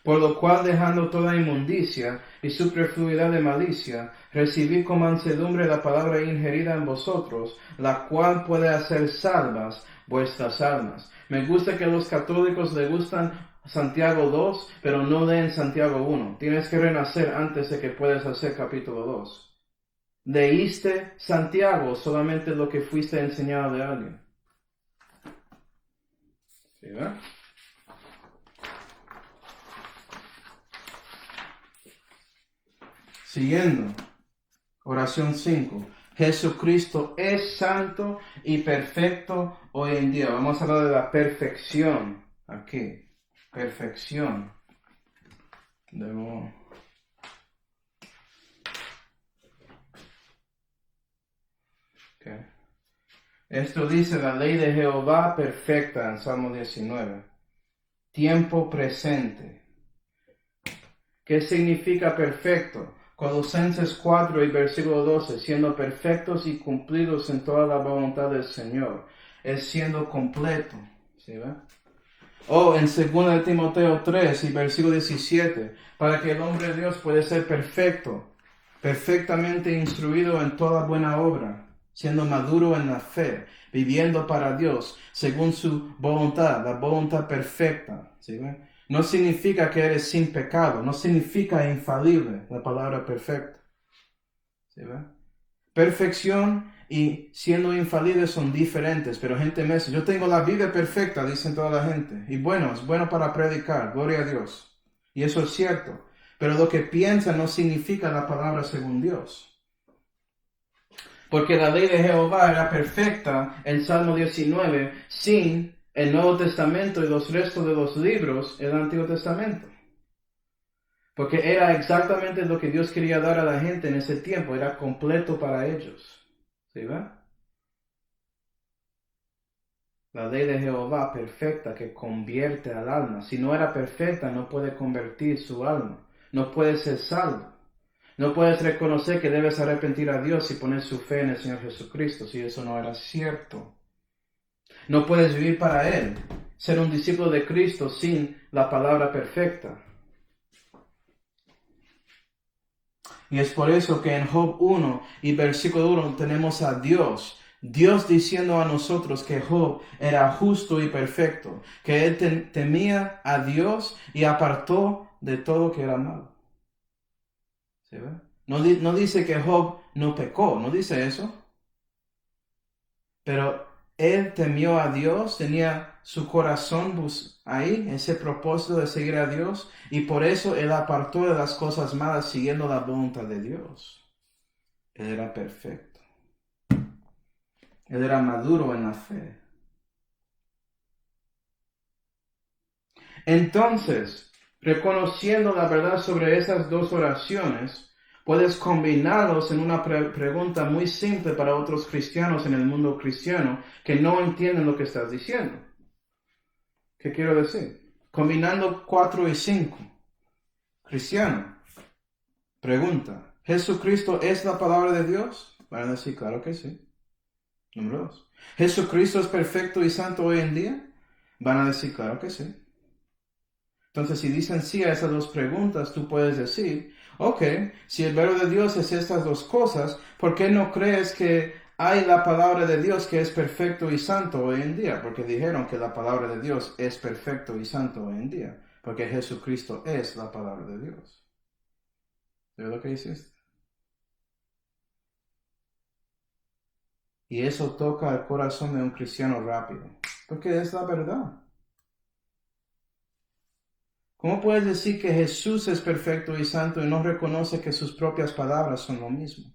por lo cual, dejando toda inmundicia y superfluidad de malicia, recibid con mansedumbre la palabra ingerida en vosotros, la cual puede hacer salvas vuestras almas. Me gusta que a los católicos les gustan Santiago 2, pero no leen Santiago 1. Tienes que renacer antes de que puedas hacer capítulo 2. Leíste Santiago solamente lo que fuiste enseñado de alguien. ¿Sí, verdad? Siguiendo, oración 5. Jesucristo es santo y perfecto hoy en día. Vamos a hablar de la perfección aquí. Perfección. Okay. Esto dice la ley de Jehová perfecta en Salmo 19. Tiempo presente. ¿Qué significa perfecto? Colosenses 4 y versículo 12, siendo perfectos y cumplidos en toda la voluntad del Señor. Es siendo completo. ¿Sí ve? O en 2 Timoteo 3 y versículo 17, para que el hombre de Dios pueda ser perfecto, perfectamente instruido en toda buena obra, siendo maduro en la fe, viviendo para Dios, según su voluntad, la voluntad perfecta. ¿Sí ve? No significa que eres sin pecado, no significa infalible la palabra perfecto. ¿Sí ve? Perfección y siendo infalible son diferentes, pero gente me dice, yo tengo la vida perfecta, dicen toda la gente. Y bueno, es bueno para predicar, gloria a Dios. Y eso es cierto. Pero lo que piensa no significa la palabra según Dios. Porque la ley de Jehová era perfecta en Salmo 19 sin el Nuevo Testamento y los restos de los libros del Antiguo Testamento. Porque era exactamente lo que Dios quería dar a la gente en ese tiempo, era completo para ellos. ¿Sí va? La ley de Jehová perfecta que convierte al alma. Si no era perfecta, no puede convertir su alma. No puede ser salvo. No puedes reconocer que debes arrepentir a Dios y poner su fe en el Señor Jesucristo, si eso no era cierto. No puedes vivir para Él, ser un discípulo de Cristo sin la palabra perfecta. Y es por eso que en Job 1 y versículo 1 tenemos a Dios. Dios diciendo a nosotros que Job era justo y perfecto, que él temía a Dios y apartó de todo que era malo. ¿Sí ve? No dice que Job no pecó, no dice eso. Pero él temió a Dios, tenía su corazón ahí, ese propósito de seguir a Dios, y por eso él apartó de las cosas malas siguiendo la voluntad de Dios. Él era perfecto. Él era maduro en la fe. Entonces, reconociendo la verdad sobre esas dos oraciones, puedes combinarlos en una pregunta muy simple para otros cristianos en el mundo cristiano que no entienden lo que estás diciendo. ¿Qué quiero decir? Combinando 4 y 5. Cristiano, pregunta, ¿Jesucristo es la palabra de Dios? Van a decir, claro que sí. Número 2. ¿Jesucristo es perfecto y santo hoy en día? Van a decir, claro que sí. Entonces, si dicen sí a esas dos preguntas, tú puedes decir, ok, si el verbo de Dios es estas dos cosas, ¿por qué no crees que hay la palabra de Dios que es perfecto y santo hoy en día? Porque dijeron que la palabra de Dios es perfecto y santo hoy en día, porque Jesucristo es la palabra de Dios. ¿Sabes lo que hiciste? Y eso toca el corazón de un cristiano rápido, porque es la verdad. ¿Cómo puedes decir que Jesús es perfecto y santo y no reconoce que sus propias palabras son lo mismo?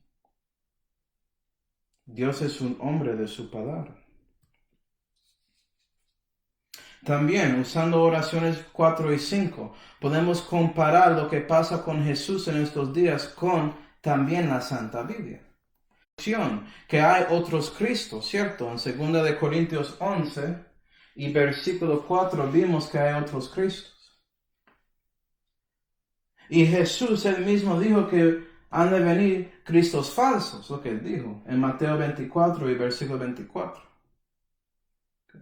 Dios es un hombre de su palabra. También, usando oraciones 4 y 5, podemos comparar lo que pasa con Jesús en estos días con también la Santa Biblia. que hay otros Cristos, ¿cierto? En 2 de Corintios 11 y versículo 4 vimos que hay otros Cristos. Y Jesús él mismo dijo que han de venir Cristos falsos, lo que él dijo en Mateo 24 y versículo 24. Okay.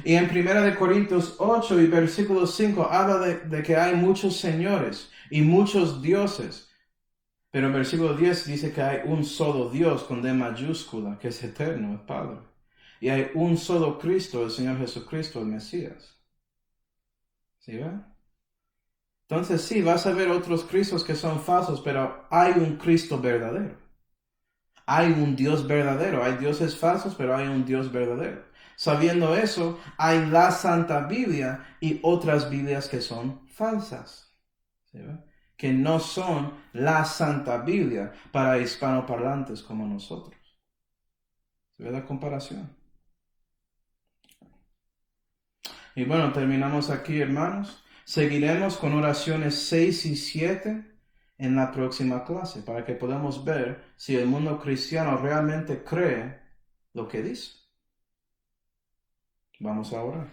Y en 1 de Corintios 8 y versículo 5 habla de que hay muchos señores y muchos dioses. Pero en versículo 10 dice que hay un solo Dios con D mayúscula, que es eterno, el Padre. Y hay un solo Cristo, el Señor Jesucristo, el Mesías. ¿Sí ve? Entonces sí, vas a ver otros Cristos que son falsos, pero hay un Cristo verdadero. Hay un Dios verdadero. Hay dioses falsos, pero hay un Dios verdadero. Sabiendo eso, hay la Santa Biblia y otras Biblias que son falsas. ¿Sí ve? Que no son la Santa Biblia para hispanoparlantes como nosotros. ¿Se ve la comparación? Y bueno, terminamos aquí, hermanos. Seguiremos con oraciones 6 y 7 en la próxima clase para que podamos ver si el mundo cristiano realmente cree lo que dice. Vamos a orar.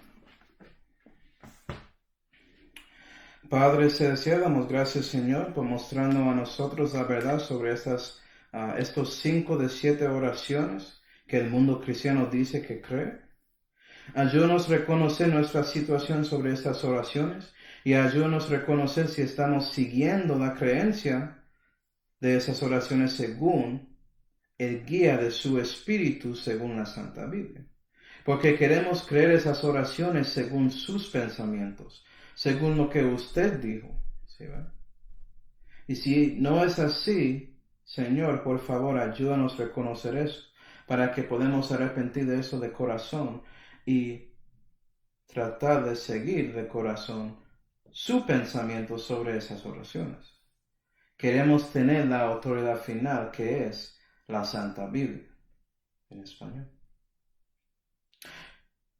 Padre celestial, damos gracias, Señor, por mostrarnos a nosotros la verdad sobre estos 5 de 7 oraciones que el mundo cristiano dice que cree. Ayúdanos a reconocer nuestra situación sobre estas oraciones y ayúdanos a reconocer si estamos siguiendo la creencia de esas oraciones según el guía de su Espíritu, según la Santa Biblia. Porque queremos creer esas oraciones según sus pensamientos, según lo que usted dijo. ¿Sí, va? Y si no es así, Señor, por favor, ayúdanos a reconocer eso, para que podamos arrepentir de eso de corazón y tratar de seguir de corazón su pensamiento sobre esas oraciones. Queremos tener la autoridad final que es la Santa Biblia en español.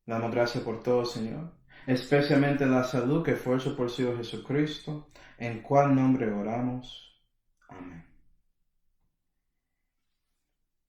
Damos gracias por todo, Señor, especialmente la salud que fue por su Hijo Jesucristo, en cual nombre oramos. Amén.